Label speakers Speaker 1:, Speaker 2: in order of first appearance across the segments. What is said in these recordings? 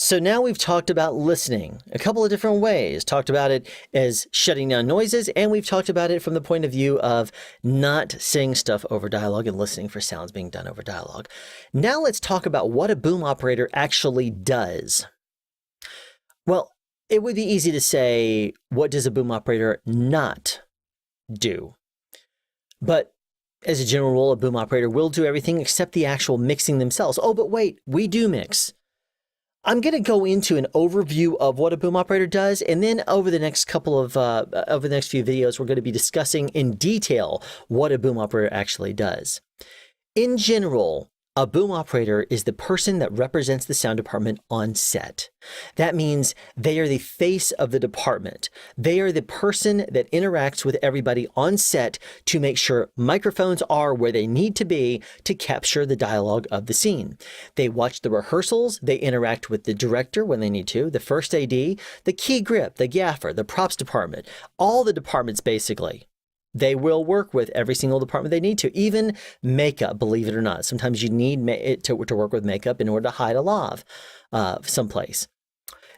Speaker 1: So now we've talked about listening a couple of different ways, talked about it as shutting down noises, and we've talked about it from the point of view of not saying stuff over dialogue and listening for sounds being done over dialogue. Now let's talk about what a boom operator actually does. Well, it would be easy to say, what does a boom operator not do? But as a general rule, a boom operator will do everything except the actual mixing themselves. Oh, but wait, we do mix. I'm going to go into an overview of what a boom operator does, and then over the next few videos, we're going to be discussing in detail what a boom operator actually does. In general, a boom operator is the person that represents the sound department on set. That means they are the face of the department. They are the person that interacts with everybody on set to make sure microphones are where they need to be to capture the dialogue of the scene. They watch the rehearsals. They interact with the director when they need to, the first AD, the key grip, the gaffer, the props department, all the departments basically. They will work with every single department they need to, even makeup, believe it or not. Sometimes you need it to work with makeup in order to hide a lav someplace.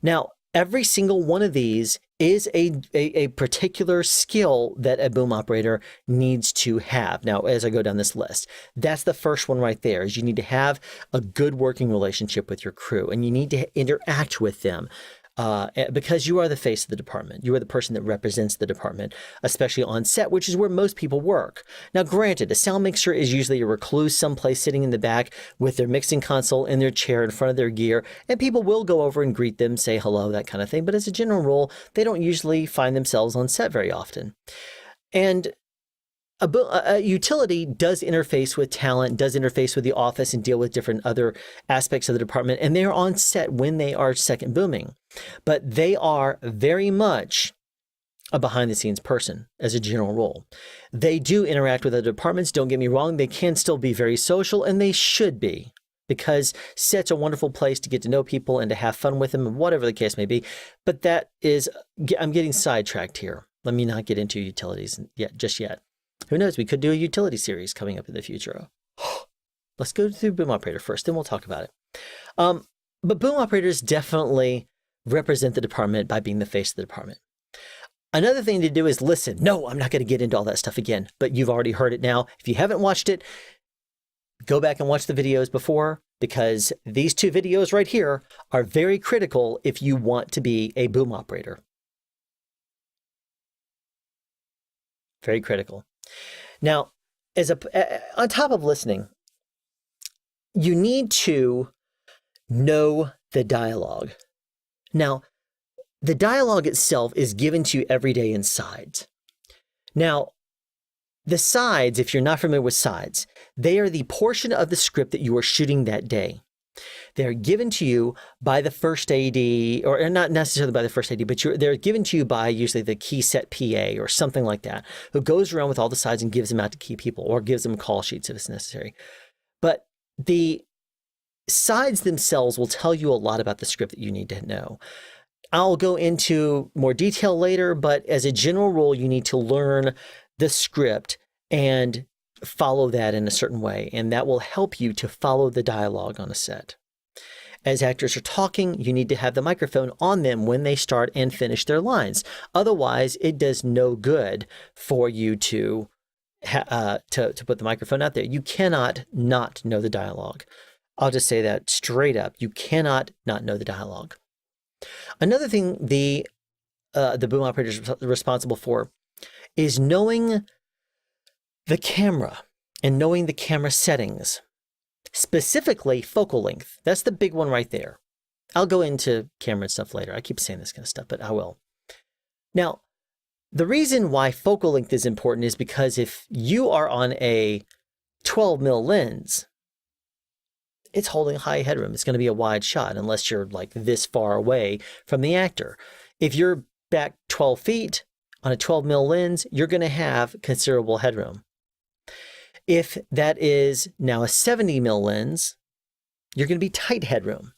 Speaker 1: Now, every single one of these is a particular skill that a boom operator needs to have. Now, as I go down this list, that's the first one right there, is you need to have a good working relationship with your crew, and you need to interact with them. Because you are the face of the department. You are the person that represents the department, especially on set, which is where most people work. Now, granted, a sound mixer is usually a recluse someplace sitting in the back with their mixing console in their chair in front of their gear, and people will go over and greet them, say hello, that kind of thing. But as a general rule, they don't usually find themselves on set very often. And a utility does interface with talent, does interface with the office and deal with different other aspects of the department, and they're on set when they are second booming. But they are very much a behind-the-scenes person as a general rule. They do interact with other departments, don't get me wrong, they can still be very social, and they should be, because set's a wonderful place to get to know people and to have fun with them, whatever the case may be. But that is, I'm getting sidetracked here. Let me not get into utilities just yet. Who knows? We could do a utility series coming up in the future. Let's go through boom operator first, then we'll talk about it. But boom operators definitely represent the department by being the face of the department. Another thing to do is listen. No, I'm not going to get into all that stuff again, but you've already heard it now. If you haven't watched it, go back and watch the videos before, because these two videos right here are very critical if you want to be a boom operator. Very critical. Now, on top of listening, you need to know the dialogue. Now, the dialogue itself is given to you every day in sides. Now, the sides, if you're not familiar with sides, they are the portion of the script that you are shooting that day. They're given to you by the first AD, or not necessarily by the first AD, but they're given to you by usually the key set PA or something like that, who goes around with all the sides and gives them out to key people, or gives them call sheets if it's necessary. But the sides themselves will tell you a lot about the script that you need to know. I'll go into more detail later, but as a general rule, you need to learn the script and follow that in a certain way, and that will help you to follow the dialogue on a set. As actors are talking, you need to have the microphone on them when they start and finish their lines. Otherwise, it does no good for you to put the microphone out there. You cannot not know the dialogue. I'll just say that straight up. You cannot not know the dialogue. Another thing the boom operator is responsible for is knowing the camera and knowing the camera settings, specifically focal length. That's the big one right there. I'll go into camera and stuff later. I keep saying this kind of stuff, but I will. Now, the reason why focal length is important is because if you are on a 12mm lens, it's holding high headroom. It's going to be a wide shot unless you're like this far away from the actor. If you're back 12 feet on a 12mm lens, you're going to have considerable headroom. If that is now a 70mm lens, you're going to be tight headroom.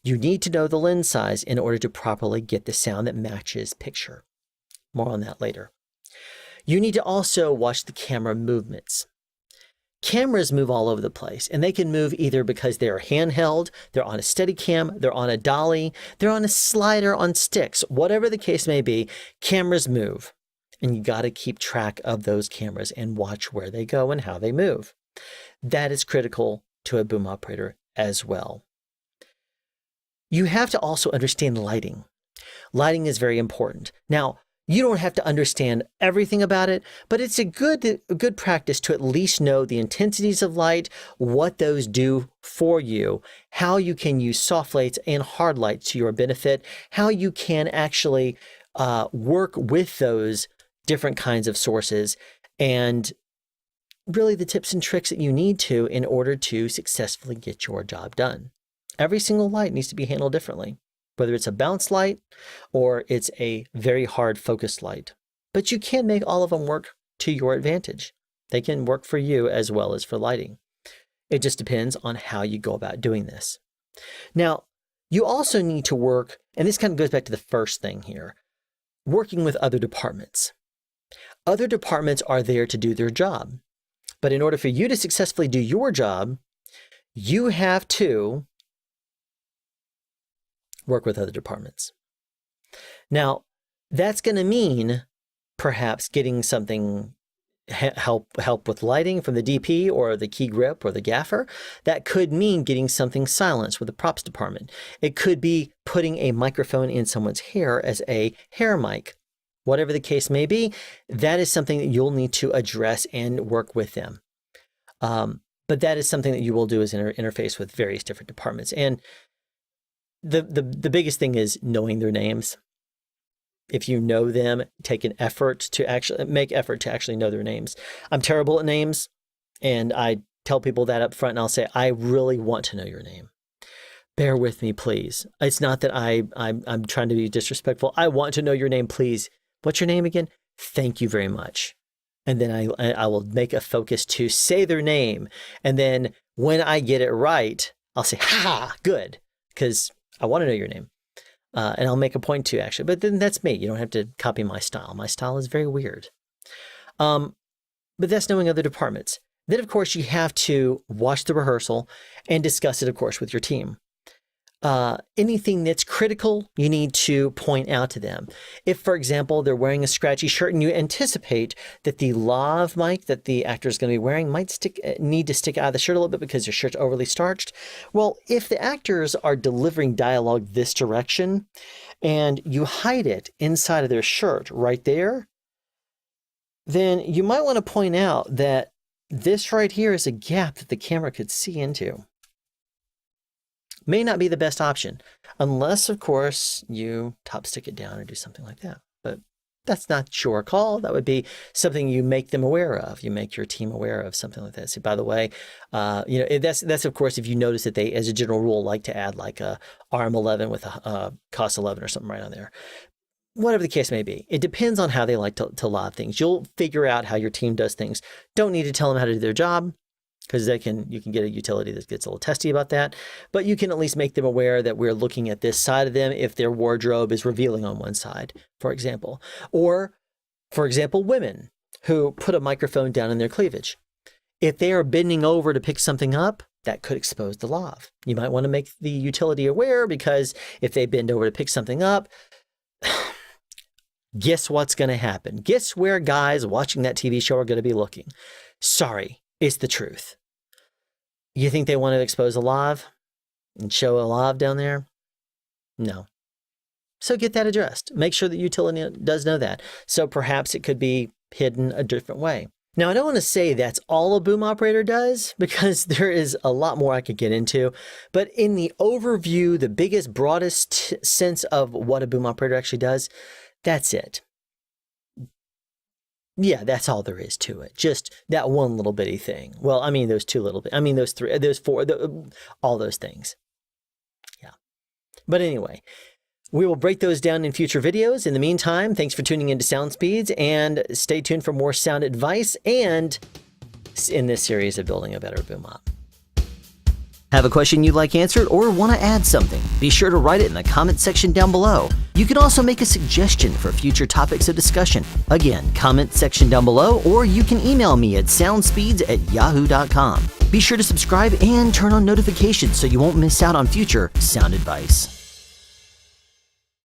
Speaker 1: You need to know the lens size in order to properly get the sound that matches picture. More on that later. You need to also watch the camera movements. Cameras move all over the place, and they can move either because they're handheld, they're on a steady cam, they're on a dolly, they're on a slider on sticks. Whatever the case may be, cameras move. And you got to keep track of those cameras and watch where they go and how they move. That is critical to a boom operator as well. You have to also understand lighting. Lighting is very important. Now, you don't have to understand everything about it, but it's a good practice to at least know the intensities of light, what those do for you, how you can use soft lights and hard lights to your benefit, how you can actually work with those different kinds of sources, and really the tips and tricks that you need to in order to successfully get your job done. Every single light needs to be handled differently, whether it's a bounce light or it's a very hard focused light. But you can make all of them work to your advantage. They can work for you as well as for lighting. It just depends on how you go about doing this. Now, you also need to work, and this kind of goes back to the first thing here, working with other departments. Other departments are there to do their job. But in order for you to successfully do your job, you have to work with other departments. Now, that's going to mean perhaps getting something help with lighting from the DP or the key grip or the gaffer. That could mean getting something silenced with the props department. It could be putting a microphone in someone's hair as a hair mic. Whatever the case may be, that is something that you'll need to address and work with them. But that is something that you will do as interface with various different departments. And the biggest thing is knowing their names. If you know them, take an effort to actually know their names. I'm terrible at names, and I tell people that up front, and I'll say, I really want to know your name. Bear with me, please. It's not that I'm trying to be disrespectful. I want to know your name, please. What's your name again? Thank you very much. And then I will make a focus to say their name. And then when I get it right, I'll say, ha, good, because I want to know your name. And I'll make a point to actually, but then that's me. You don't have to copy my style. My style is very weird. But that's knowing other departments. Then, of course, you have to watch the rehearsal and discuss it, of course, with your team. Anything that's critical, you need to point out to them. If, for example, they're wearing a scratchy shirt and you anticipate that the lav mic that the actor is going to be wearing might need to stick out of the shirt a little bit because their shirt's overly starched. Well, if the actors are delivering dialogue this direction and you hide it inside of their shirt right there, then you might want to point out that this right here is a gap that the camera could see into. May not be the best option, unless, of course, you top stick it down or do something like that. But that's not your call. That would be something you make them aware of. You make your team aware of something like that. So, by the way, that's of course, if you notice that they, as a general rule, like to add like a RM11 with a COS 11 or something right on there. Whatever the case may be, it depends on how they like to live things. You'll figure out how your team does things. Don't need to tell them how to do their job, because you can get a utility that gets a little testy about that. But you can at least make them aware that we're looking at this side of them if their wardrobe is revealing on one side, for example. Or, for example, women who put a microphone down in their cleavage. If they are bending over to pick something up, that could expose the lav. You might want to make the utility aware, because if they bend over to pick something up, guess what's going to happen? Guess where guys watching that TV show are going to be looking? Sorry, it's the truth. You think they want to expose a lav and show a lav down there? No. So get that addressed. Make sure that utility does know that. So perhaps it could be hidden a different way. Now, I don't want to say that's all a boom operator does, because there is a lot more I could get into. But in the overview, the biggest, broadest sense of what a boom operator actually does, that's it. Yeah, that's all there is to it. Just that one little bitty thing. Well, I mean, those two little bit. I mean, those three, those four, all those things. Yeah. But anyway, we will break those down in future videos. In the meantime, thanks for tuning into Sound Speeds, and stay tuned for more sound advice and in this series of building a better boom op. Have a question you'd like answered or want to add something? Be sure to write it in the comment section down below. You can also make a suggestion for future topics of discussion. Again, comment section down below, or you can email me at soundspeeds@yahoo.com. Be sure to subscribe and turn on notifications so you won't miss out on future sound advice.